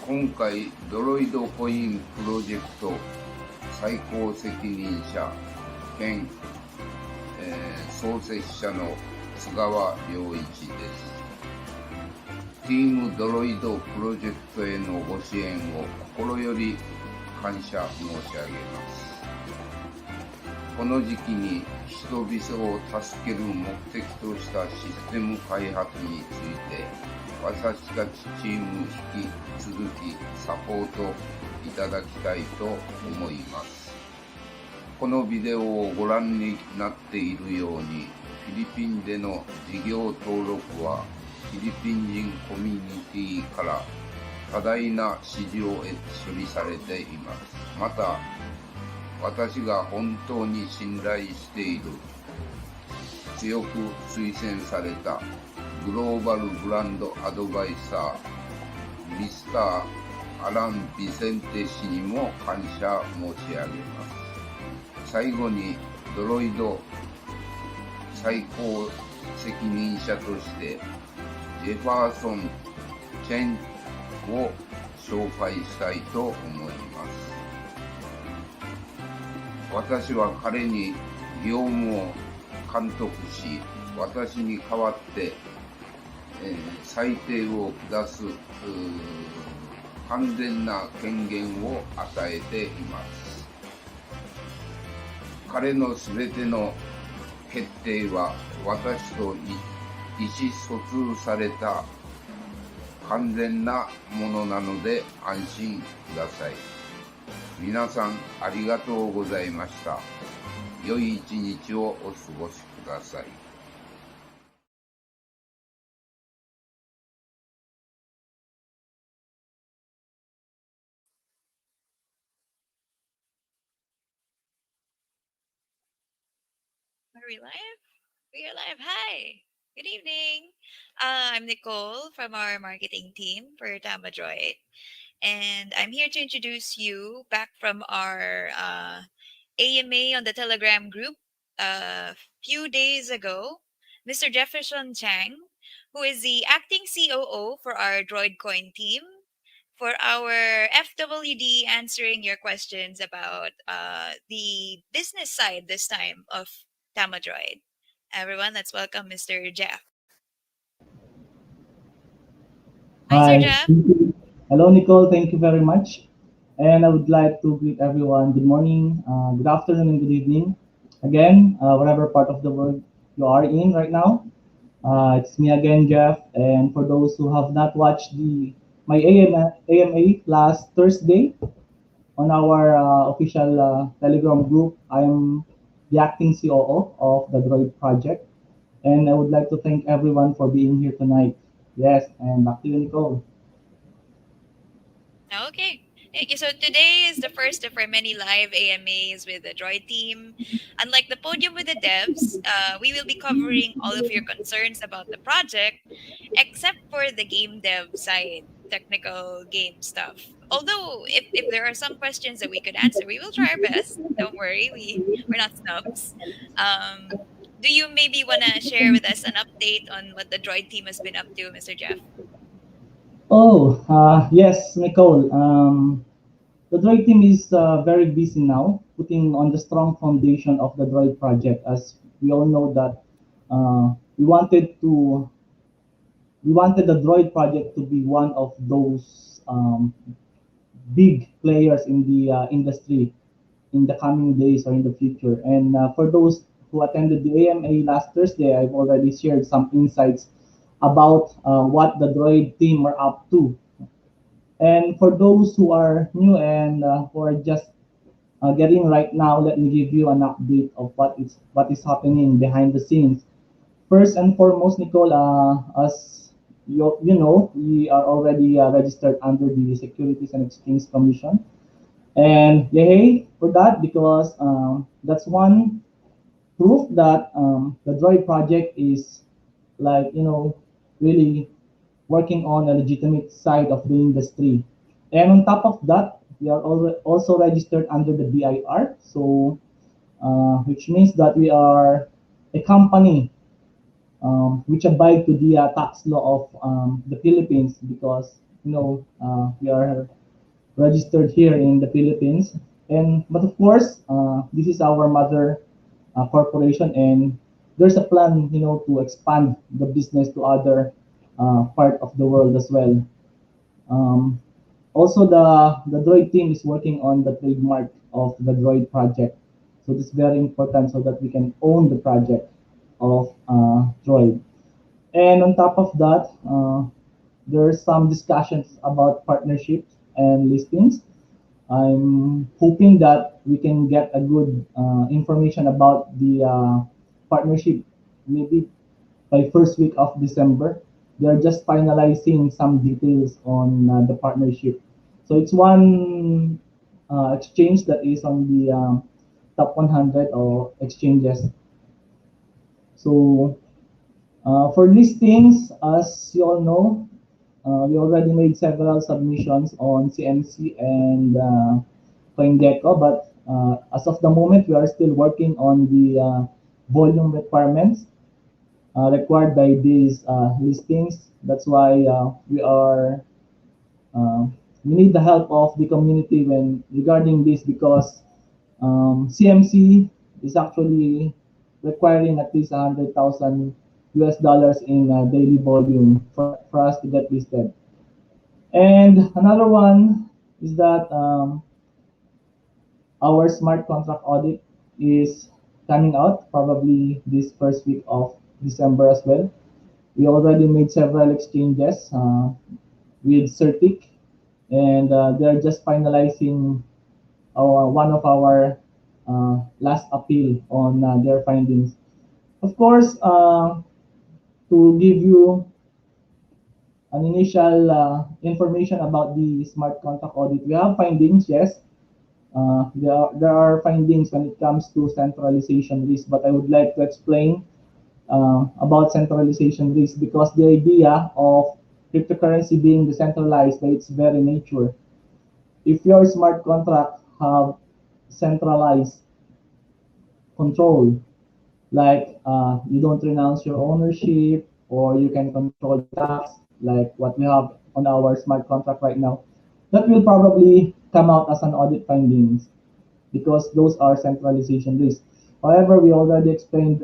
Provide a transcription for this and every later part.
今回ドロイドコインプロジェクト最高責任者兼、創設者の津川良一です。チームドロイドプロジェクトへのご支援を心より感謝申し上げます。この時期に人々を助ける目的としたシステム開発について、私たちチーム引き続きサポートいただきたいと思います。このビデオをご覧になっているように、フィリピンでの事業登録はフィリピン人コミュニティから多大な支持を得処理されています。また、私が本当に信頼している、強く推薦されたグローバルブランドアドバイザー、ミスター・アラン・ビセンテ氏にも感謝申し上げます。最後に、ドロイド最高責任者として、ジェファーソン・チェンを紹介したいと思います。私は彼に業務を監督し、私に代わって、裁定を下す完全な権限を与えています。彼のすべての決定は私と意思疎通された完全なものなので安心ください。皆さんありがとうございました。良い一日をお過ごしください。Are we live? We are live. Hi. Good evening. I'm Nicole from our marketing team for Droid, and I'm here to introduce you back from our AMA on the Telegram group a few days ago, Mr. Jefferson Chang, who is the acting COO for our Droid Coin team, for our FWD answering your questions about the business side this time of Tamadroid. Everyone, let's welcome Mr. Jeff. Hi, Sir Hi. Jeff. Hello, Nicole. Thank you very much. And I would like to greet everyone. Good morning, good afternoon, and good evening. Again, whatever part of the world you are in right now. It's me again, Jeff. And for those who have not watched my AMA last Thursday on our official Telegram group, I am the acting COO of the Droid project. And I would like to thank everyone for being here tonight. Yes, and back to you, Nicole. Okay. Thank you. So today is the first of our many live AMAs with the Droid team. Unlike the podium with the devs, we will be covering all of your concerns about the project, except for the game dev side, technical game stuff. Although, if there are some questions that we could answer, we will try our best. Don't worry, we're not snubs. Do you maybe want to share with us an update on what the Droid team has been up to, Mr. Jeff? Oh, yes, Nicole. The Droid team is very busy now, putting on the strong foundation of the Droid project. As we all know that we wanted the Droid project to be one of those big players in the industry in the coming days or in the future. And for those who attended the AMA last Thursday, I've already shared some insights about what the Droid team are up to. And for those who are new and who are just getting right now, let me give you an update of what is happening behind the scenes. First and foremost, Nicole, as you know, we are already registered under the Securities and Exchange Commission, and yay for that because that's one proof that the Droid project is like really working on a legitimate side of the industry. And on top of that, we are also registered under the BIR, so which means that we are a company which abide to the tax law of the Philippines because we are registered here in the Philippines. And but of course, this is our mother corporation, and there's a plan, to expand the business to other part of the world as well. Um, Also, the Droid team is working on the trademark of the Droid project. So this is very important so that we can own the project of Droid. And on top of that, there's some discussions about partnerships and listings. I'm hoping that we can get a good information about the partnership maybe by first week of December. They're just finalizing some details on the partnership. So it's one exchange that is on the top 100 or exchanges. So for listings, as you all know, we already made several submissions on CMC and CoinGecko, but as of the moment, we are still working on the volume requirements required by these listings. That's why uh, we need the help of the community when regarding this because CMC is actually requiring at least 100,000 US dollars in daily volume for us to get listed. And another one is that our smart contract audit is coming out probably this first week of December as well. We already made several exchanges with Certic, and they're just finalizing one of our last appeal on their findings. Of course, to give you an initial information about the smart contract audit, we have findings, yes. There are findings when it comes to centralization risk, but I would like to explain about centralization risk because the idea of cryptocurrency being decentralized by its very nature, if your smart contract have centralized control, like you don't renounce your ownership or you can control the tax, like what we have on our smart contract right now, that will probably come out as an audit findings because those are centralization risks. However, we already explained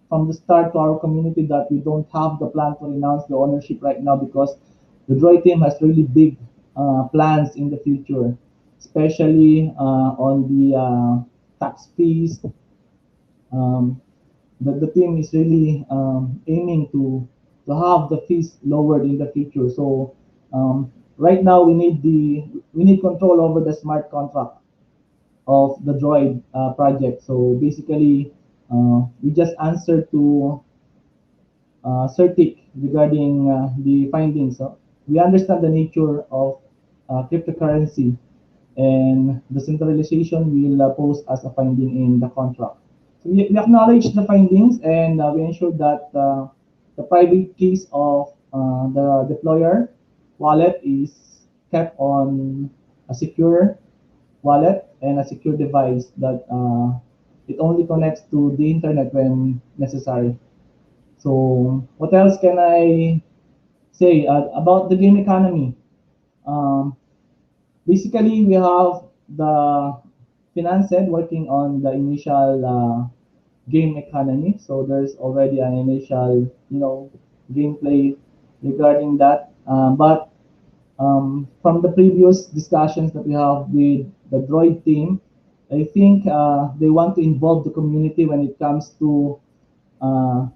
from the start to our community that we don't have the plan to renounce the ownership right now because the Droid team has really big plans in the future, especially on the tax fees. Um, the team is really aiming to have the fees lowered in the future. So right now we need control over the smart contract of the Droid project. So basically, we just answered to Certic regarding the findings. So we understand the nature of cryptocurrency and the centralization will pose as a finding in the contract. So we acknowledge the findings and we ensure that the private keys of the deployer wallet is kept on a secure wallet and a secure device that it only connects to the internet when necessary. So what else can I say about the game economy? Um, Basically, we have the finance head working on the initial game economy. So there's already an initial, gameplay regarding that. But from the previous discussions that we have with the Droid team, I think they want to involve the community when it comes to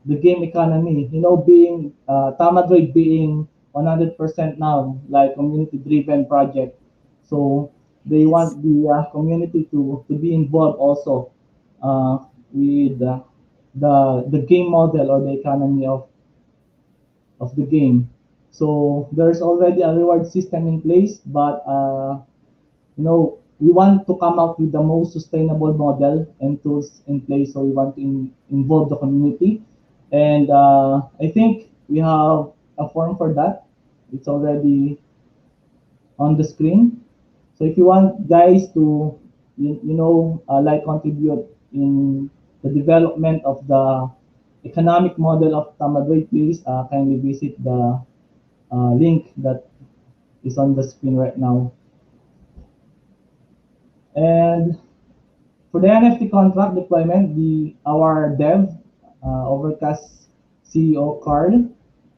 the game economy. Being Tamadroid being 100% now like community-driven project. So they Yes. want the community to be involved also with the game model or the economy of the game. So there's already a reward system in place, but we want to come up with the most sustainable model and tools in place. So we want to involve the community, and I think we have a form for that. It's already on the screen. So if you want guys to, like contribute in the development of the economic model of Tamadroid, please kindly visit the link that is on the screen right now. And for the NFT contract deployment, the our dev, Overcast CEO Carl,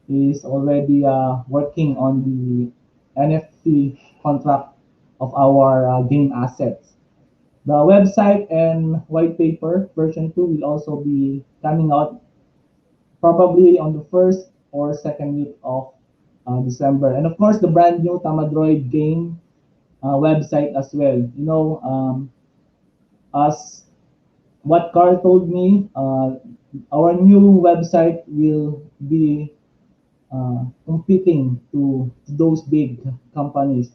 is already working on the NFT contract of our game assets. The website and white paper version 2 will also be coming out probably on the first or second week of December. And of course, the brand new Tamadroid game website as well. As what Carl told me, our new website will be competing to those big companies'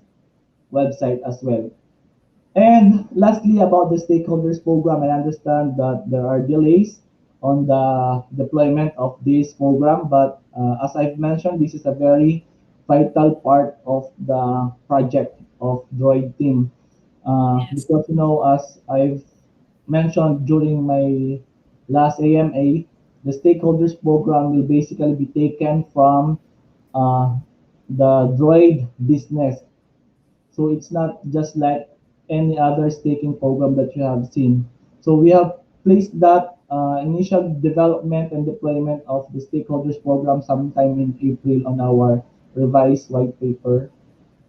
website as well. And lastly, about the stakeholders program, I understand that there are delays on the deployment of this program, but as I've mentioned, this is a very vital part of the project of Droid team. Yes. Because as I've mentioned during my last AMA, the stakeholders program will basically be taken from uh, the Droid business. So it's not just like any other staking program that you have seen. So we have placed that initial development and deployment of the stakeholders program sometime in April on our revised white paper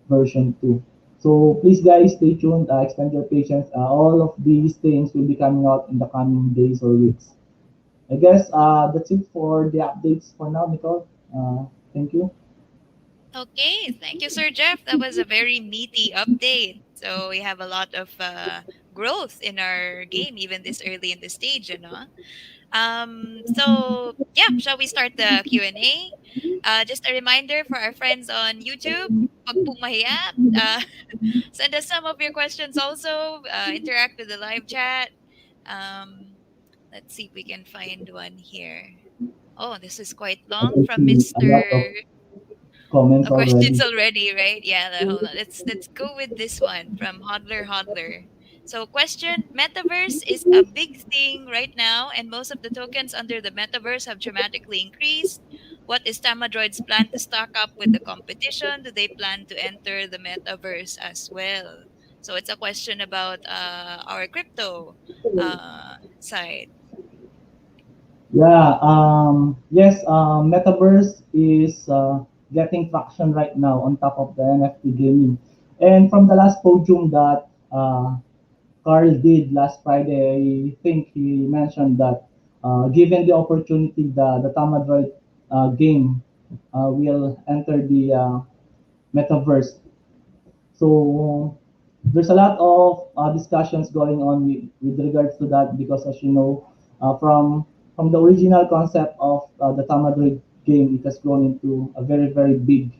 version 2. So please guys, stay tuned, extend your patience. All of these things will be coming out in the coming days or weeks. I guess that's it for the updates for now, Nicole. Thank you. Okay, thank you, Sir Jeff. That was a very meaty update. So we have a lot of growth in our game, even this early in the stage, you know. So yeah, shall we start the Q&A? Just a reminder for our friends on YouTube, pag po mahiya, send us some of your questions also. Interact with the live chat. Um, let's see if we can find one here. Oh, this is quite I long can from see a lot of Mr. comments Oh, questions already. already, right? Yeah, hold on. Let's go with this one from Hodler. So, question: Metaverse is a big thing right now, and most of the tokens under the metaverse have dramatically increased. What is Tamadroid's plan to stock up with the competition? Do they plan to enter the metaverse as well? So it's a question about our crypto side. Yeah, yes, Metaverse is getting traction right now on top of the NFT gaming. And from the last podium that Carl did last Friday, I think he mentioned that given the opportunity, the Tamadroid game will enter the Metaverse. So there's a lot of discussions going on with regards to that because, as you know, from the original concept of the Tamadroid game, it has grown into a very big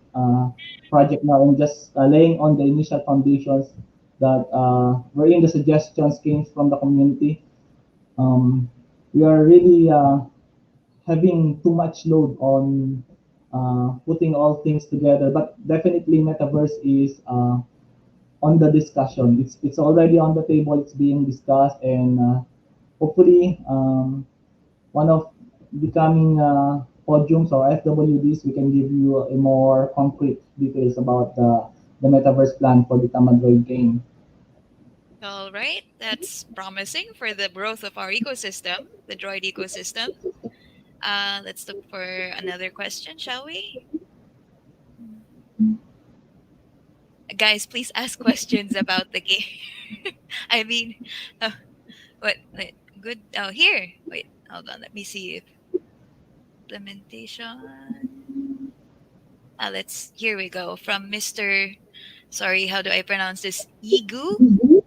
project now, and just laying on the initial foundations that wherein the suggestions came from the community. Um, we are really having too much load on putting all things together, but definitely Metaverse is on the discussion. It's already on the table. It's being discussed, and hopefully, one of becoming podiums or FWDs, we can give you a more concrete details about the metaverse plan for the Tamadroid game. All right, that's promising for the growth of our ecosystem, the Droid ecosystem. Let's look for another question, shall we? Guys, please ask questions about the game. I mean, uh, what? Good. Oh, here. Wait, hold on. Let me see if implementation. Here we go. From Mr. Sorry, how do I pronounce this? Igu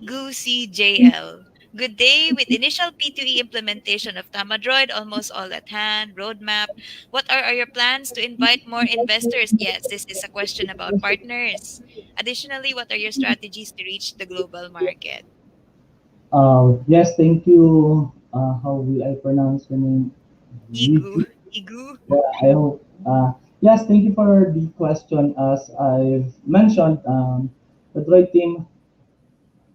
CJL. Good day. With initial P2E implementation of Tamadroid almost all at hand, roadmap, what are your plans to invite more investors? Yes, this is a question about partners. Additionally, what are your strategies to reach the global market? Yes, thank you. How will I pronounce your name? Igu. Yuji. Igu. Yeah, I hope. Yes, thank you for the question. As I've mentioned, the Droid team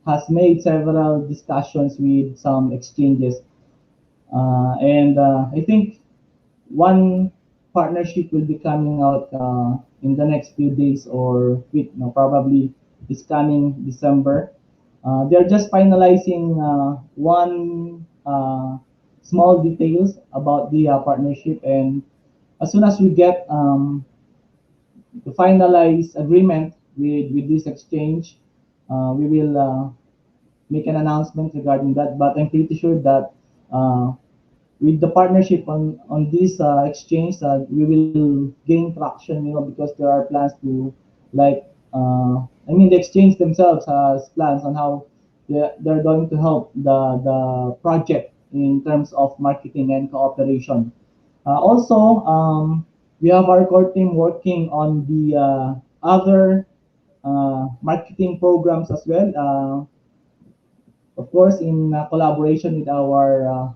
has made several discussions with some exchanges, and I think one. partnership will be coming out in the next few days or week, no, probably this coming December. They're just finalizing one small details about the partnership, and as soon as we get the finalized agreement with this exchange, we will make an announcement regarding that. But I'm pretty sure that with the partnership on this exchange, we will gain traction, because there are plans to, like, I mean, the exchange themselves has plans on how they're going to help the project in terms of marketing and cooperation. Also, we have our core team working on the other marketing programs as well. Of course, in collaboration with our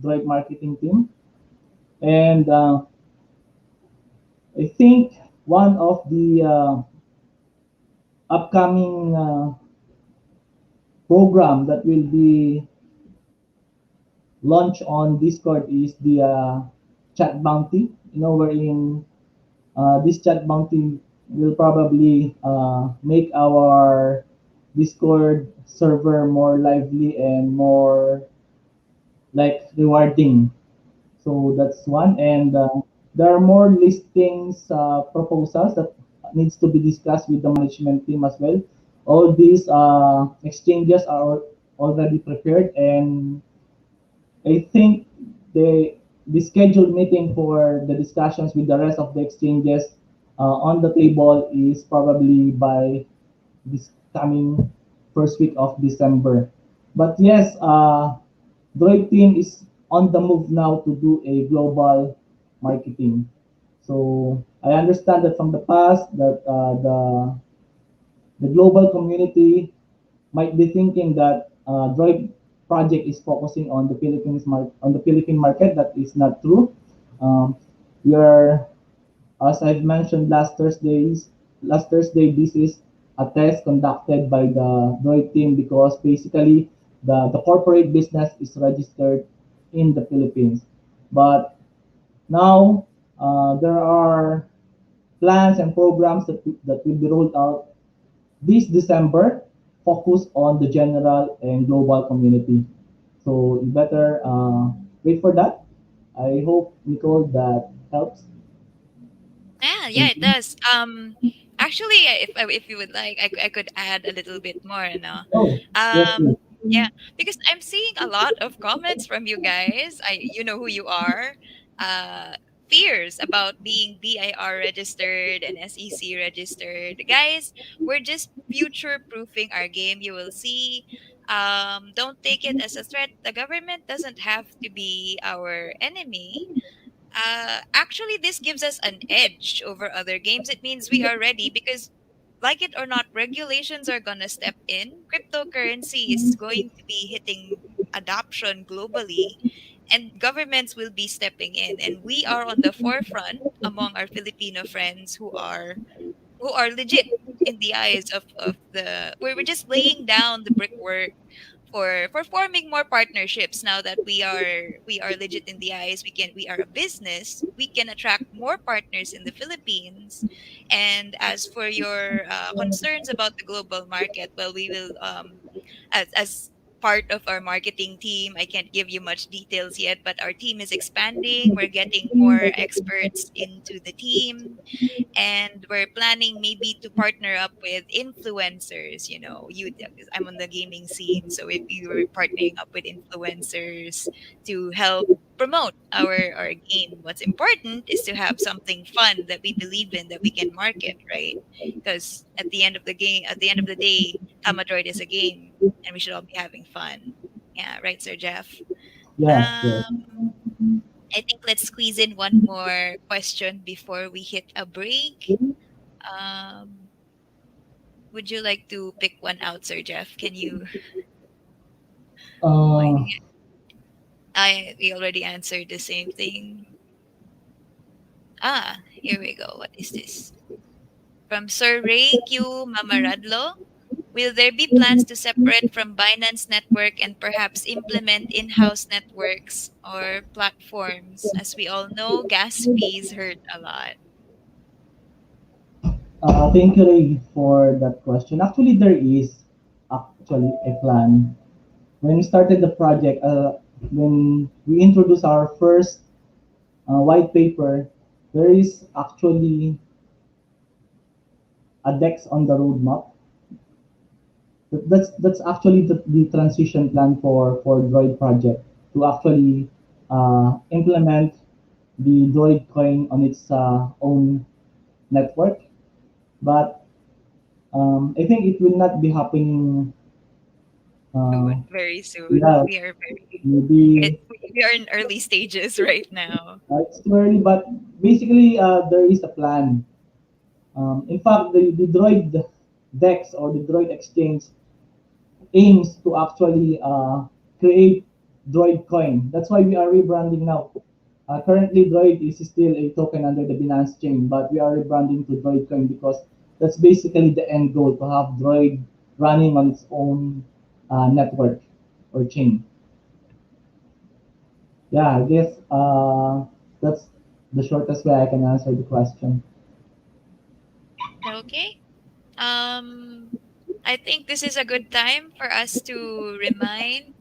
Droid marketing team. And I think one of the upcoming program that will be launched on Discord is the chat bounty. Wherein this chat bounty will probably make our Discord server more lively and more, like, rewarding. So that's one. And there are more listings proposals that needs to be discussed with the management team as well. All these exchanges are already prepared, and I think the scheduled meeting for the discussions with the rest of the exchanges on the table is probably by this coming first week of December. But yes, Droid team is on the move now to do a global marketing. So I understand that from the past that the global community might be thinking that Droid project is focusing on the on the Philippine market. That is not true. Um, we are, as I've mentioned last Thursday, this is a test conducted by the Droid team, because basically the corporate business is registered in the Philippines. But now there are plans and programs that will be rolled out this December, focused on the general and global community. So you better wait for that. I hope, Nicole, that helps. Yeah, yeah, Thank it you. does. Actually, if you would like, I could add a little bit more. No, Oh, yes, um, please. yeah, because I'm seeing a lot of comments from you guys. You know who you are. Uh, Fears about being BIR registered and SEC registered, guys. We're just future proofing our game. You will see. Don't take it as a threat. The government doesn't have to be our enemy. Actually, this gives us an edge over other games. It means we are ready because, like it or not, regulations are going to step in. Cryptocurrency is going to be hitting adoption globally, and governments will be stepping in. And we are on the forefront among our Filipino friends who are legit in the eyes of the. We're just laying down the brickwork for forming more partnerships. Now that we are legit in the eyes, we are a business, we can attract more partners in the Philippines. And as for your concerns about the global market, well, we will, as part of our marketing team, I can't give you much details yet, but our team is expanding. We're getting more experts into the team, and we're planning maybe to partner up with influencers. Because I'm on the gaming scene, so if you were partnering up with influencers to help promote our game, what's important is to have something fun that we believe in, that we can market, right? Because at the end of the day, Tamadroid is a game, and we should all be having fun. Yeah, right, Sir Jeff. Yes, um yes. I think let's squeeze in one more question before we hit a break. um, would you like to pick one out, Sir Jeff? Can you mind? Uh, I We already answered the same thing. Here we go. What is this? From Sir Ray Q Mamaradlo. Will there be plans to separate from Binance Network and perhaps implement in-house networks or platforms? As we all know, gas fees hurt a lot. Thank you, Ray, for that question. Actually, there is actually a plan. When we started the project, when we introduced our first white paper, there is actually a DEX on the roadmap. That's actually the transition plan for Droid project to actually implement the Droid coin on its own network. But I think it will not be happening. Uh, Soon, very soon. yeah, We are it, maybe we are in early stages right now. it's too early. But basically, there is a plan. In fact, the Droid DEX or the Droid exchange aims to actually create Droid coin. That's why we are rebranding now. Currently, Droid is still a token under the Binance chain, but we are rebranding to Droid coin because that's basically the end goal to have Droid running on its own network or chain. Yeah, I guess that's the shortest way I can answer the question. Okay. I think this is a good time for us to remind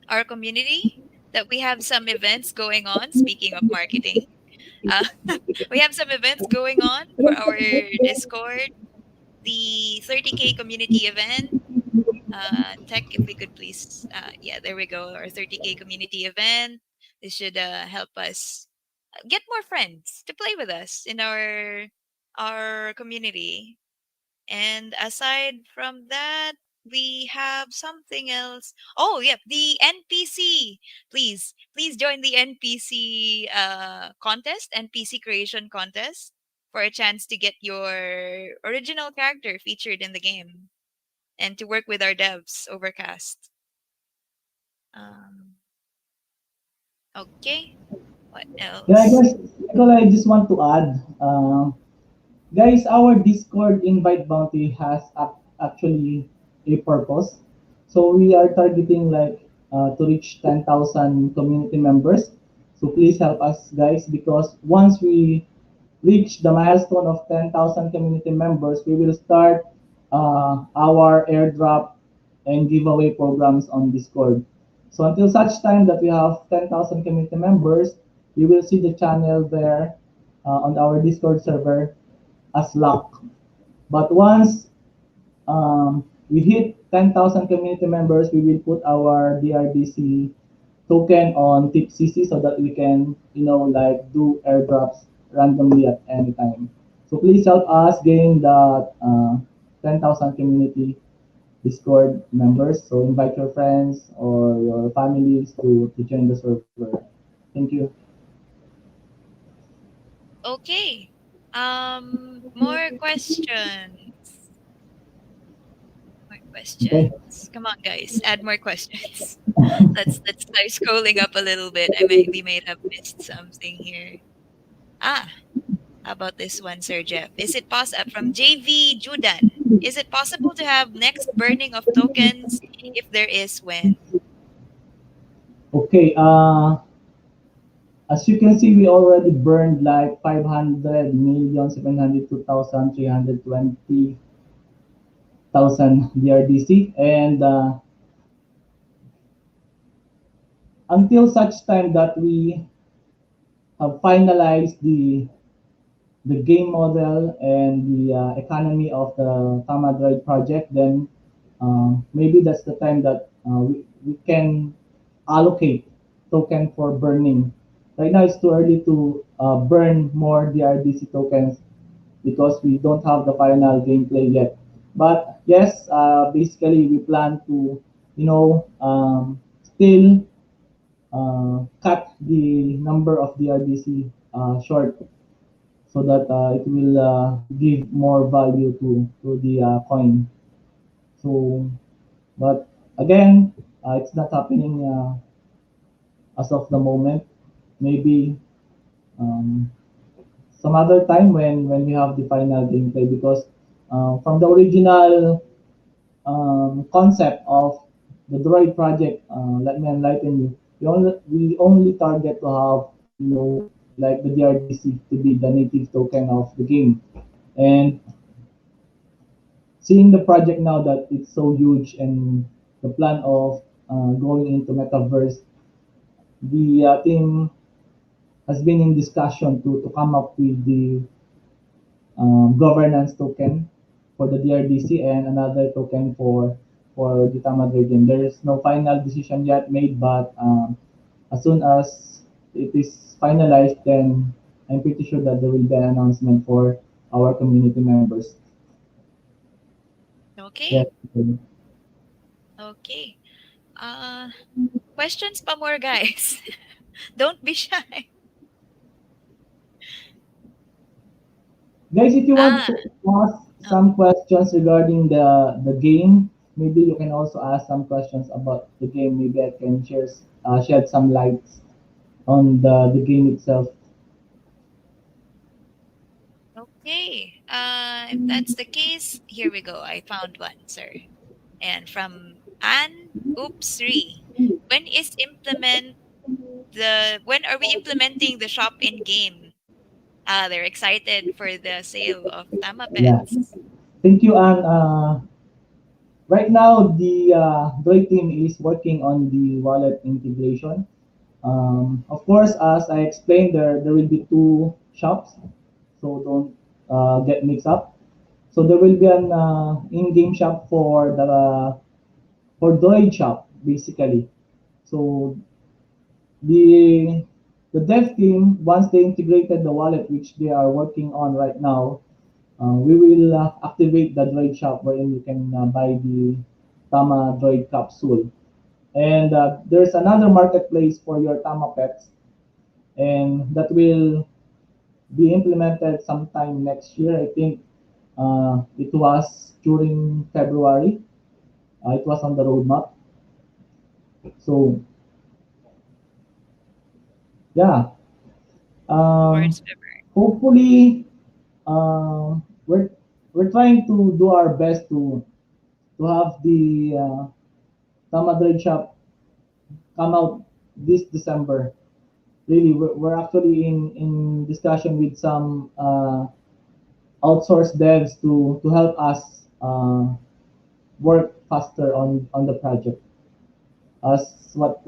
our community that we have some events going on. Speaking of marketing, uh, we have some events going on for our Discord. The 30K community event. Tech, if we could please, yeah, there we go. Our 30K community event. This should help us get more friends to play with us in our community. And aside from that, we have something else. Oh, yep, the NPC. Please join the NPC contest, NPC creation contest, for a chance to get your original character featured in the game and to work with our devs, Overcast. Um, okay, what Yeah, I else? guess Nicole, I just want to add, guys, our Discord invite bounty has actually a purpose. So we are targeting like to reach 10,000 community members. So please help us, guys, because once we reach the milestone of 10,000 community members, we will start our airdrop and giveaway programs on Discord. So until such time that we have 10,000 community members, you will see the channel there on our Discord server as locked. But once we hit 10,000 community members, we will put our DRDC token on TipCC so that we can, like do airdrops randomly at any time. So please help us gain the 10,000 community Discord members. So invite your friends or your families to join the server. Thank you. Okay. More questions. More Okay. questions. Come on, guys, add more questions. Let's start scrolling up a little bit. We might have missed something here. Ah, how about this one, Sir Jeff? Is it possible from JV Judan? Is it possible to have next burning of tokens? If there is, when? Okay. As you can see, we already burned like 500,702,320,000 BRDC, and until such time that we have finalized the game model and the economy of the Tamadroid project, then maybe that's the time that we can allocate token for burning. Right now, it's too early to burn more DRDC tokens because we don't have the final gameplay yet. But yes, basically we plan to, still cut the number of DRDC short so that it will give more value to the coin. So, but again, it's not happening as of the moment. Maybe um, some other time when we have the final gameplay because from the original concept of the Droid project, let me enlighten you. We only target to have, like the DRDC to be the native token of the game. And seeing the project now that it's so huge and the plan of going into metaverse, the team has been in discussion to come up with the governance token for the DRDC and another token for the Tama region. There is no final decision yet made, but as soon as it is finalized, then I'm pretty sure that there will be an announcement for our community members. Yes. Okay. Okay. Uh, questions pa more, guys. Don't be shy. Guys, if you want Ah, to ask oh, some questions regarding the game, maybe you can also ask some questions about the game. Maybe I can shed some lights on the game itself. okay. If that's the case, here we go. I found one, sir. And from Anne Oopsri. When is implement when are we implementing the shop in game? They're excited for the sale of Tama Yeah. Pets. Thank you, Anne. Right now, the Droid team is working on the wallet integration. Of course, as I explained, there will be two shops, so don't get mixed up. So there will be an in-game shop for Droid shop basically. So the the dev team, once they integrated the wallet, which they are working on right now, we will activate the Droid shop wherein you can buy the Tama Droid capsule. And there's another marketplace for your Tama pets, and that will be implemented sometime next year. I think it was during February. It was on the roadmap. So yeah, um, Towards February. hopefully uh, we're we're trying to do our best to have the Tama Droid shop come out this December. Really, we're actually in discussion with some outsourced devs to help us work faster on the project. As what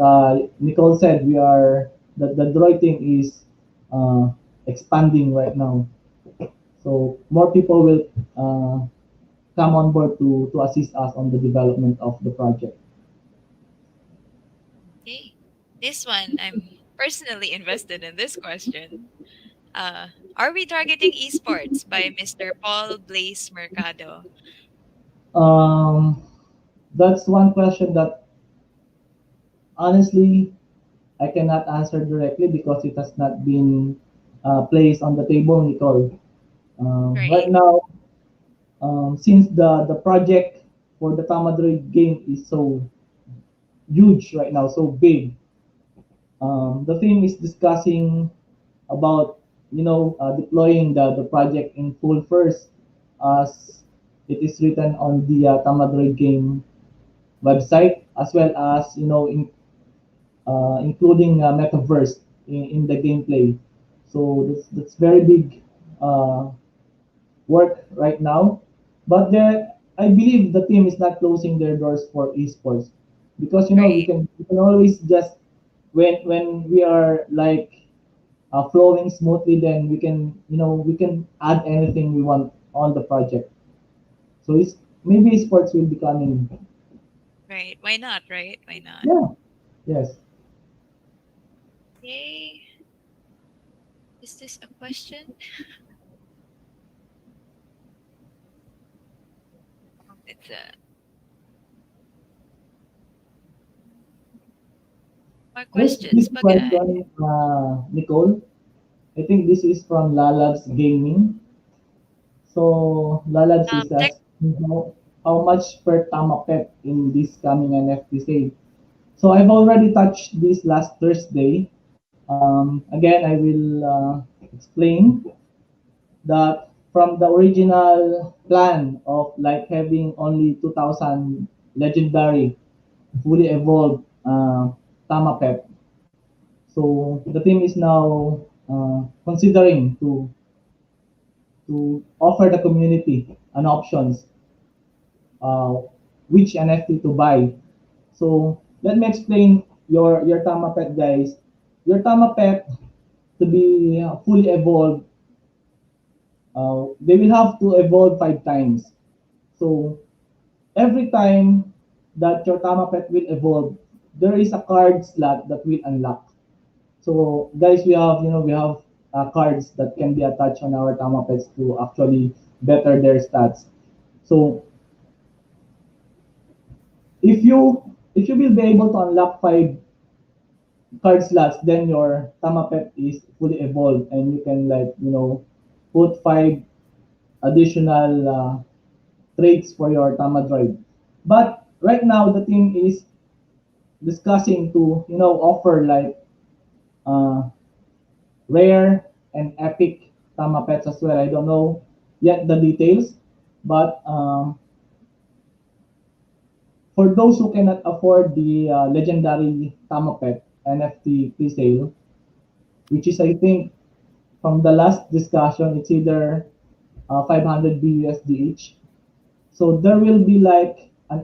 Nicole said, the Droid team is uh, expanding right now. So more people will come on board to assist us on the development of the project. Okay. This one, I'm personally invested in this question. Are we targeting esports by Mr. Paul Blaze Mercado? Um, that's one question that honestly I cannot answer directly because it has not been placed on the table, Nicole. Right Right. now, since the project for the Tamadroid game is so huge right now, so big, the team is discussing about deploying the project in full first, as it is written on the Tamadroid game website, as well as including metaverse in the gameplay. So that's very big uh, work right now. But I believe the team is not closing their doors for esports, because Right. we can always just, when we are like flowing smoothly, then we can add anything we want on the project. So maybe esports will be coming. Right. Why not? Right. Why not? Yeah. Yes. Okay. Is this a question? It's a more There's this questions, bagay. question, Nicole. I think this is from Lalabs Gaming. So Lalabs is Tech. asking how much per Tama Pet in this coming NFT sale. So I've already touched this last Thursday. Again, I will explain that from the original plan of like having only 2,000 legendary fully evolved Tama Pet. So the team is now considering to offer the community an options uh, which NFT to buy. So let me explain your Tama Pet, guys. Your Tama Pet to be fully evolved, they will have to evolve 5 times. So every time that your Tama Pet will evolve, there is a card slot that will unlock. So guys, we have cards that can be attached on our Tama Pets to actually better their stats. So if you will be able to unlock 5 card slots, then your Tama Pet is fully evolved, and you can like put 5 additional traits for your Tama Droid. But right now the team is discussing to offer like uh, rare and epic Tama Pets as well. I don't know yet the details, but for those who cannot afford the legendary Tama Pet NFT pre-sale, which is I think from the last discussion, it's either 500 BUSD each. So there will be like a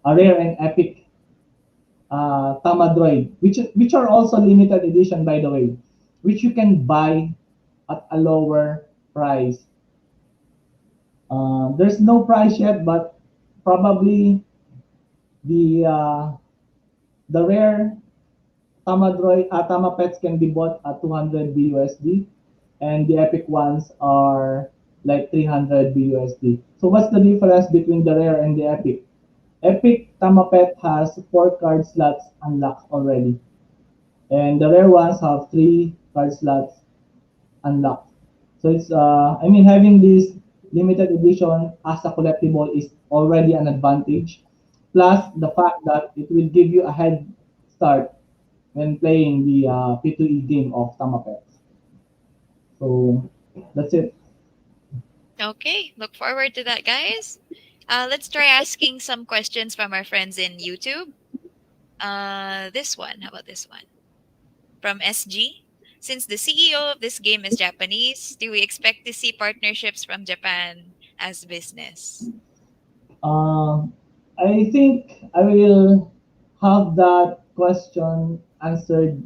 rare and epic Tama Droid, which are also limited edition by the way, which you can buy at a lower price. There's no price yet, but probably the uh, the rare Tama pets can be bought at 200 BUSD, and the epic ones are like 300 BUSD. So what's the difference between the rare and the epic? Epic Tama Pet has 4 card slots unlocked already, and the rare ones have 3 card slots unlocked. So I mean, having this limited edition as a collectible is already an advantage. Plus the fact that it will give you a head start when playing the P2E game of Tamapets. So that's it. Okay, look forward to that, guys. Let's try asking some questions from our friends in YouTube. This one. How about this one? From SG. Since the CEO of this game is Japanese, do we expect to see partnerships from Japan as business? Uh, I think I will have that question answered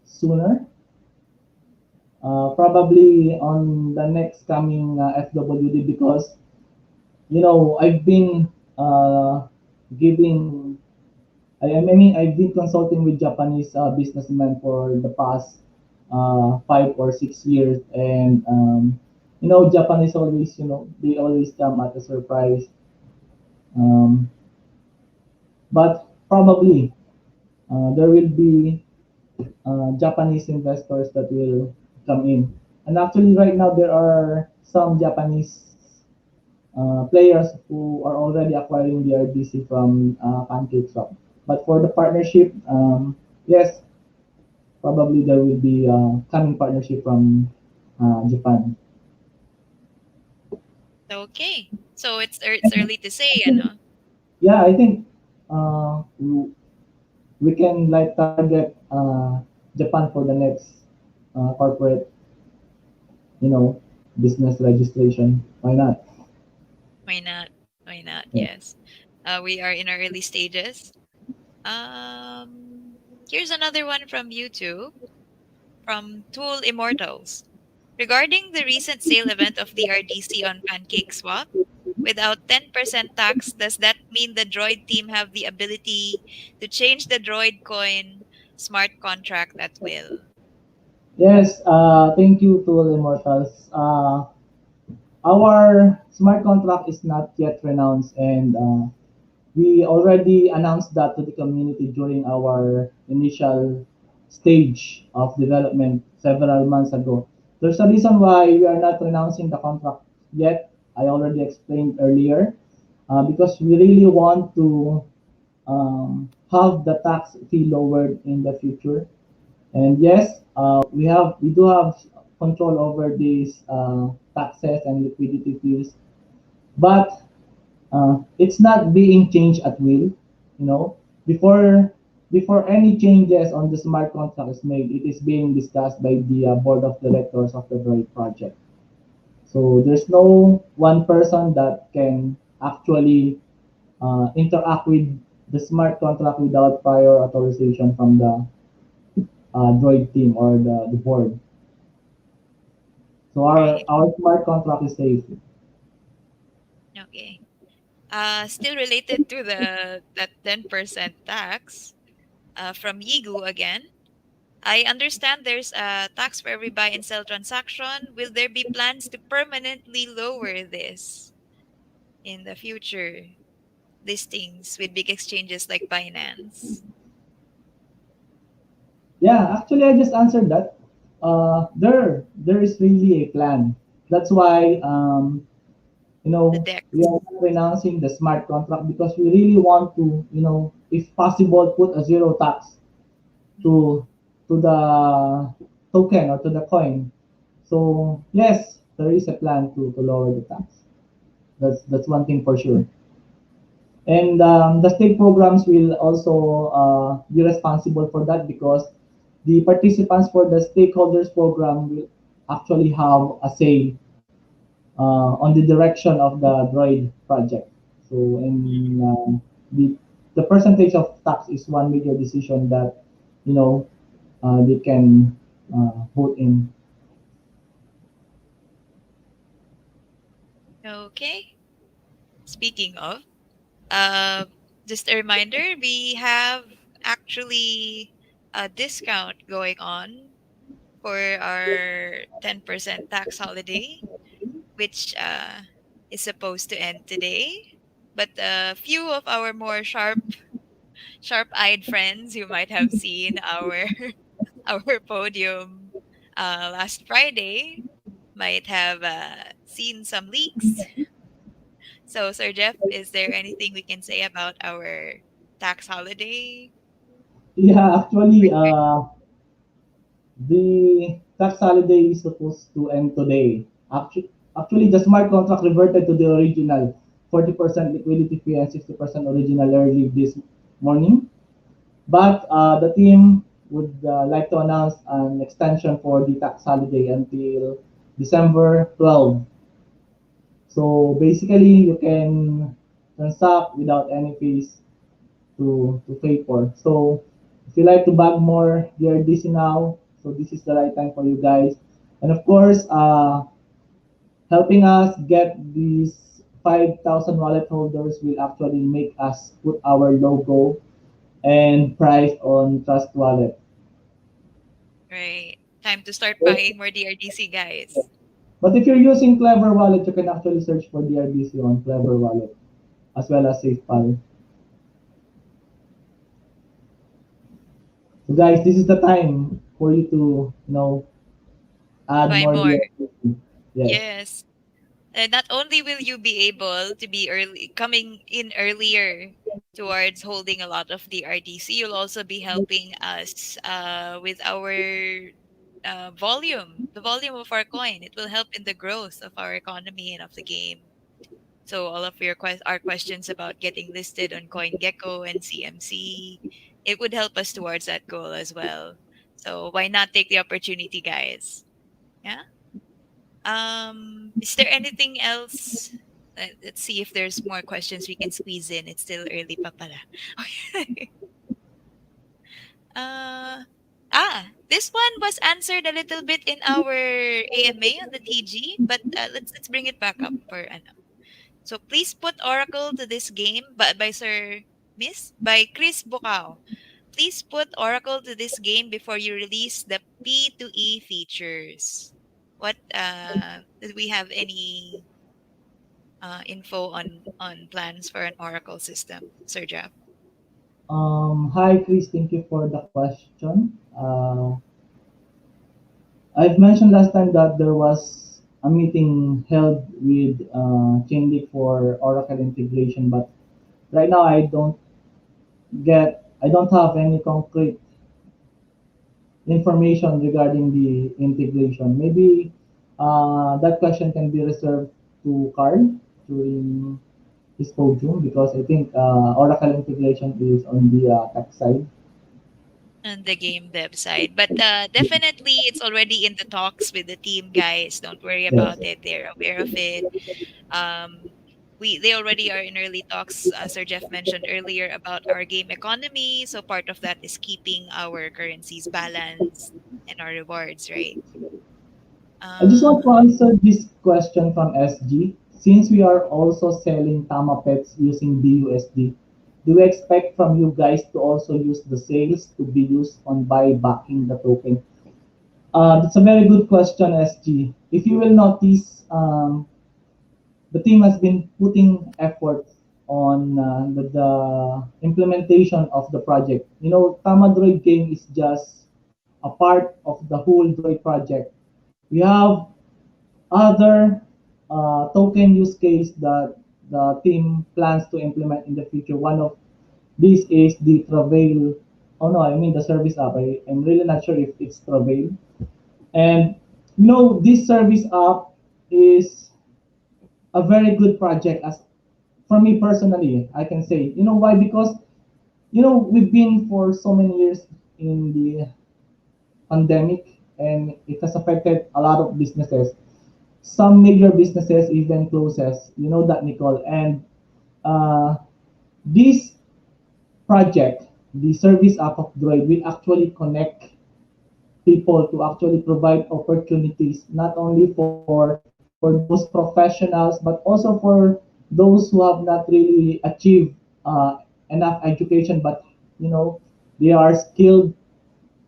sooner. Probably on the next coming FWD because I've been giving I mean I've been consulting with Japanese businessmen for the past 5 or 6 years, and Japanese always they always come at a surprise, um, but probably there will be Japanese investors that will come in. And actually, right now there are some Japanese players who are already acquiring the RDC from Pancake Swap. But for the partnership, yes, probably there will be coming partnership from Japan. Okay, so it's early to say, you know. Yeah, I think we can like target Japan for the next corporate, you know, business registration. Why not? Why not? Why not? Yeah. Yes. We are in our early stages. Here's another one from YouTube from Tool Immortals. Regarding the recent sale event of the RDC on Pancake Swap, without 10% tax, does that mean the Droid team have the ability to change the Droid coin smart contract at will? Yes, thank you to all immortals. Our smart contract is not yet renounced, and we already announced that to the community during our initial stage of development several months ago. There's a reason why we are not renouncing the contract yet. I already explained earlier, because we really want to have the tax fee lowered in the future. And yes, we do have control over these taxes and liquidity fees, but it's not being changed at will. You know, before before any changes on the smart contract is made, it is being discussed by the board of directors of the Droid project. So there's no one person that can actually interact with the smart contract without prior authorization from the Droid team or the board. So Right. our smart contract is safe. Okay. Still related to the that 10% tax from Yigu again. I understand there's a tax for every buy and sell transaction. Will there be plans to permanently lower this in the future listings with big exchanges like Binance? Yeah, actually, I just answered that. There is really a plan. That's why The we DEX. are renouncing the smart contract because we really want to if possible put a zero tax Mhm. to the token or to the coin. So yes, there is a plan to lower the tax. That's one thing for sure. And the state programs will also be responsible for that because the participants for the stakeholders program will actually have a say on the direction of the Droid project. So, and the percentage of tax is one major decision that you know they can vote in. Okay. Speaking of, uh, just a reminder, we have actually a discount going on for our 10% tax holiday, which is supposed to end today. But a few of our more sharp-eyed friends who might have seen our our podium last Friday might have seen some leaks. So, Sir Jeff, is there anything we can say about our tax holiday? Yeah, actually, the tax holiday is supposed to end today. Actually, the smart contract reverted to the original 40% liquidity fee and 60% original early this morning. But the team would like to announce an extension for the tax holiday until December 12. So basically, you can transact without any fees to pay for. So if you like to bag more DRDC now, so this is the right time for you guys. And of course, helping us get these 5,000 wallet holders will actually make us put our logo and price on Trust Wallet. Right. Time to start buying more DRDC, guys. But if you're using Clever Wallet, you can actually search for DRDC on Clever Wallet as well as SafePal. So guys, this is the time for you to add Buy more more. DRDC. Yes. Yes. And not only will you be able to be early coming in earlier towards holding a lot of the RDC, you'll also be helping us with our volume, the volume of our coin. It will help in the growth of our economy and of the game. So all of our questions about getting listed on CoinGecko and CMC, it would help us towards that goal as well. So why not take the opportunity, guys? Yeah. Is there anything else? Let's see if there's more questions we can squeeze in. It's still early pa pala. Okay. uh, this one was answered a little bit in our AMA on the TG, but let's bring it back up for ano. So please put Oracle to this game, but by Sir Miss by Chris Bukao. Please put Oracle to this game before you release the P2E features. What did we have any info on plans for an Oracle system, Sir Jeff? Hi, Chris. Thank you for the question. I've mentioned last time that there was a meeting held with Chainlink for Oracle integration, but right now I don't have any concrete information regarding the integration. Maybe that question can be reserved to Carl during his podium because I think Oracle integration is on the tech side. On the game dev side. But definitely, it's already in the talks with the team, guys. Don't worry Yes. about it. They're aware of it. Um, they already are in early talks. Sir Jeff mentioned earlier about our game economy. So part of that is keeping our currencies balanced and our rewards, right? I just Uh, want to answer this question from SG. Since we are also selling Tama Pets using BUSD, do we expect from you guys to also use the sales to be used on buy backing the token? That's a very good question, SG. If you will notice, the team has been putting effort on the implementation of the project. You know, Tama Droid game is just a part of the whole Droid project. We have other token use case that the team plans to implement in the future. One of these is the Travail. Oh no, I mean the service app. I'm really not sure if it's Travail. And you know, this service app is a very good project as for me personally. I can say, you know why? Because you know we've been for so many years in the pandemic, and it has affected a lot of businesses. Some major businesses even closes. You know that, Nicole. And uh, this project, the service app of Droid, will actually connect people to actually provide opportunities not only for those professionals but also for those who have not really achieved enough education, but you know they are skilled.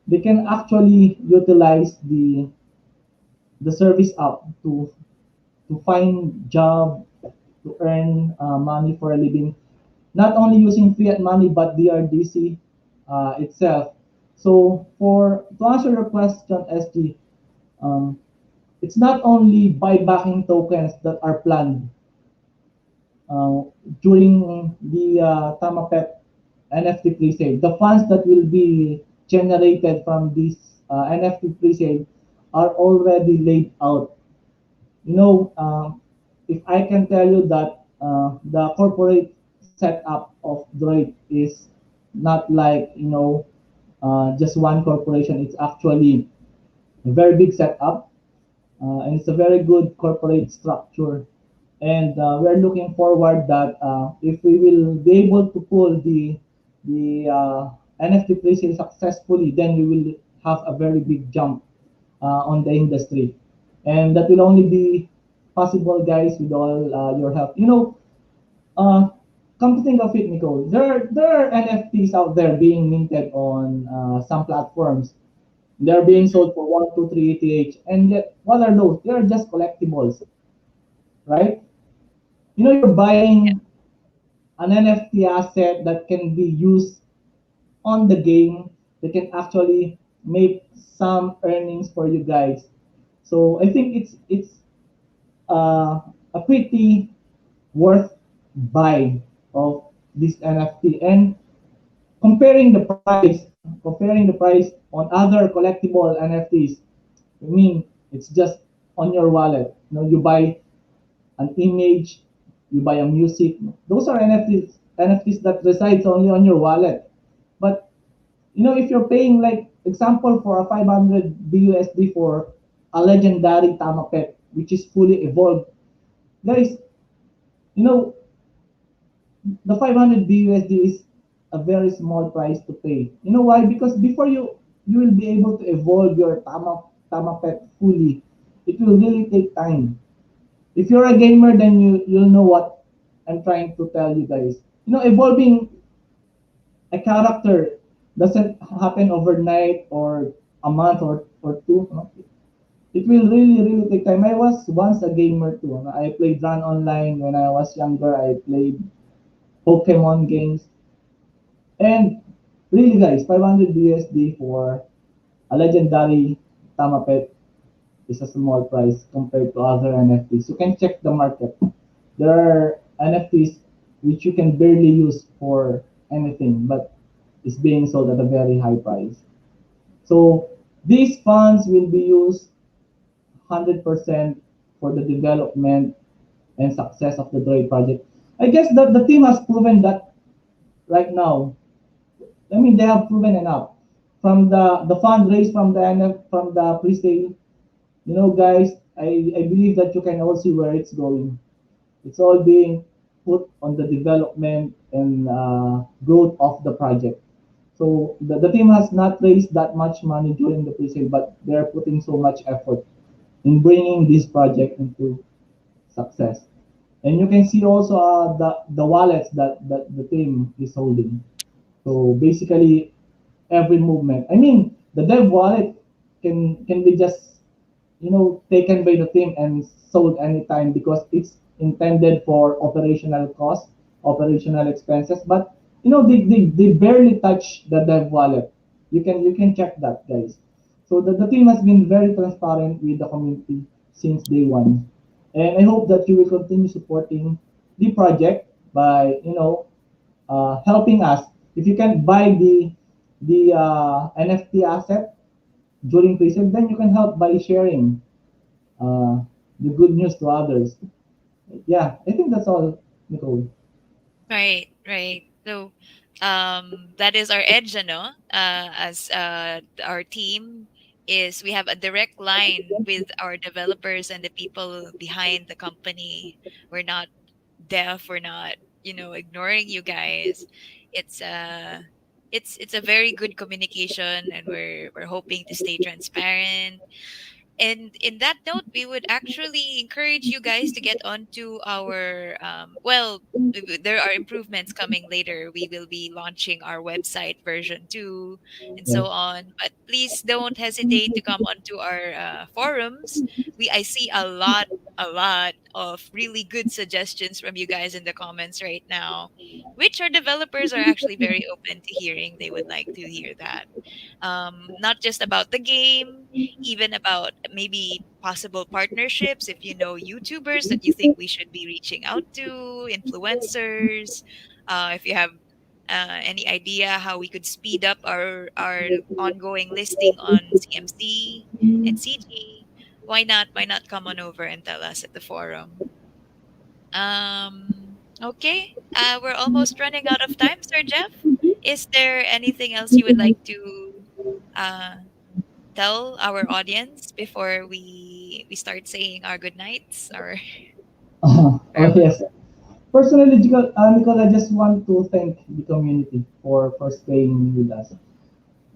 They can actually utilize the service app to find job, to earn money for a living, not only using fiat money but DRDC itself. So for to answer your question, SG, um, it's not only buybacking tokens that are planned uh, during the Tamapet NFT pre-sale. The funds that will be generated from this NFT pre-sale are already laid out. You know, if I can tell you that the corporate setup of Droid is not like, you know, just one corporation. It's actually a very big setup, and it's a very good corporate structure. And we're looking forward that if we will be able to pull the NFT pre-sale successfully, then we will have a very big jump on the industry, and that will only be possible, guys, with all your help. You know, uh, come to think of it, Nicole, there are NFTs out there being minted on some platforms. They're being mhm. sold for 1, 2, 3 ETH, and yet what are those? They're just collectibles, right? You know, you're Yeah. buying an NFT asset that can be used on the game, that can actually make some earnings for you guys. So I think it's a pretty worth buy of this NFT. And comparing the price on other collectible NFTs, I mean, it's just on your wallet. You know, you buy an image, you buy a music. Those are NFTs that resides only on your wallet. But you know, if you're paying like example for a 500 BUSD for a legendary Tama pet, which is fully evolved, guys, you know, the 500 BUSD is a very small price to pay. You know why? Because before you will be able to evolve your Tama pet fully, it will really take time. If you're a gamer, then you'll know what I'm trying to tell you guys. You know, evolving a character doesn't happen overnight or a month or two. No? It will really take time. I was once a gamer too. No? I played Run Online when I was younger. I played Pokemon games. And really guys, 500 USD for a legendary Tamapet is a small price compared to other NFTs. You can check the market. There are NFTs which you can barely use for anything, but it's being sold at a very high price. So These funds will be used 100% for the development and success of the Droid project. I guess that the team has proven that right now. I mean, they have proven enough. From the fund raised from the from the pre-sale, guys, I believe that you can all see where it's going. It's all being put on the development and growth of the project. So the team has not raised that much money during the pre-sale, but they're putting so much effort in bringing this project into success. And you can see also the wallets that the team is holding. So basically, every movement. I mean, the dev wallet can be just taken by the team and sold anytime because it's intended for operational costs, operational expenses. But they barely touch the dev wallet. You can check that, guys. So the team has been very transparent with the community since day one. And I hope that you will continue supporting the project by helping us. If you can buy the NFT asset during pre-sale, then you can help by sharing uh, the good news to others. Yeah, I think that's all, Nicole. Right, right. So, that is our edge, ano? As our team is, we have a direct line with our developers and the people behind the company. We're not deaf. We're not, ignoring you guys. It's it's a very good communication, and we're hoping to stay transparent. And in that note, we would actually encourage you guys to get onto our there are improvements coming later. We will be launching our website version 2 and Yes. so on. But please don't hesitate to come onto our forums. I see a lot of really good suggestions from you guys in the comments right now, which our developers are actually very open to hearing. They would like to hear that. Not just about the game, even about maybe possible partnerships. If you know YouTubers that you think we should be reaching out to, influencers, if you have any idea how we could speed up our ongoing listing on CMC and CG, why not come on over and tell us at the forum? Okay. We're almost running out of time, Sir Jeff. Is there anything else you would like to uh, tell our audience before we start saying our good nights or Oh farewell? yes. Personally, Nicole, I just want to thank the community for staying with us.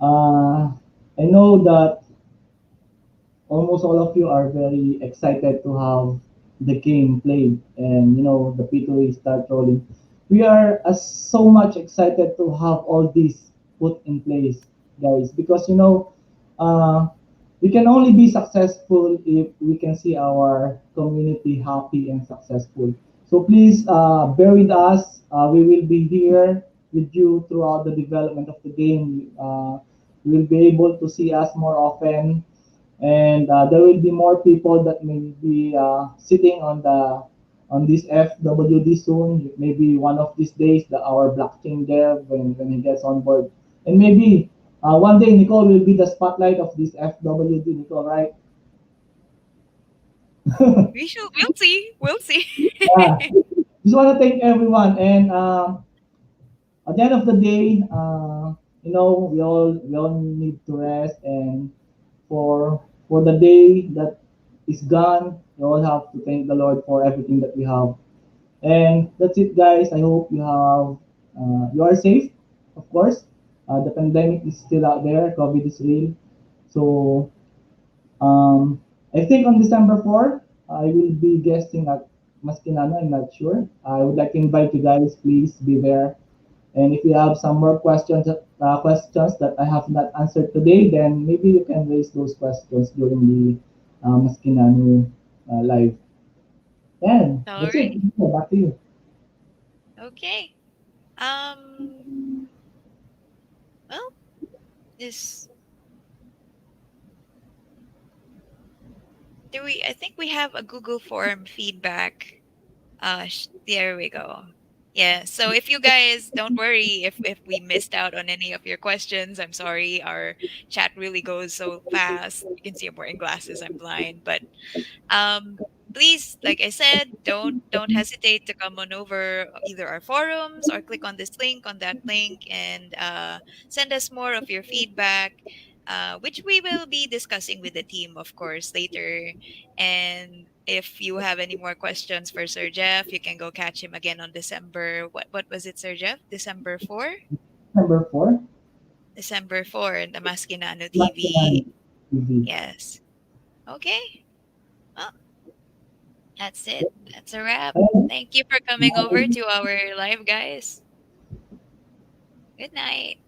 I know that almost all of you are very excited to have the game played and the P2A start rolling. We are so much excited to have all this put in place, guys, because uh, we can only be successful if we can see our community happy and successful. So please bear with us. We will be here with you throughout the development of the game. You will be able to see us more often, and there will be more people that may be sitting on this FWD soon. Maybe one of these days, our blockchain dev when he gets on board, and maybe one day Nicole will be the spotlight of this FWD. Nicole, right? We'll see. We'll see. Yeah. Just want to thank everyone, and at the end of the day, we all need to rest, and for the day that is gone, we all have to thank the Lord for everything that we have. And that's it, guys. I hope you are safe, of course. The pandemic is still out there. COVID is real. So I think on December 4th, I will be guesting at Maskinano. I'm not sure. I would like to invite you guys. Please be there. And if you have some more questions that I have not answered today, then maybe you can raise those questions during the Maskinano live. And All that's it. right. Back to you. Okay. Um. Well, this do we? I think we have a Google form feedback. There we go. Yeah. So if you guys don't worry if we missed out on any of your questions, I'm sorry. Our chat really goes so fast. You can see I'm wearing glasses. I'm blind, but um please, like I said, don't hesitate to come on over either our forums or click on this link, on that link, and send us more of your feedback, which we will be discussing with the team, of course, later. And if you have any more questions for Sir Jeff, you can go catch him again on December, what was it, Sir Jeff? December 4? Number 4, December 4 in the Maskinano TV. National TV. Yes. Okay. Well, that's it. That's a wrap. And Thank you for coming over to our live, guys. Good night.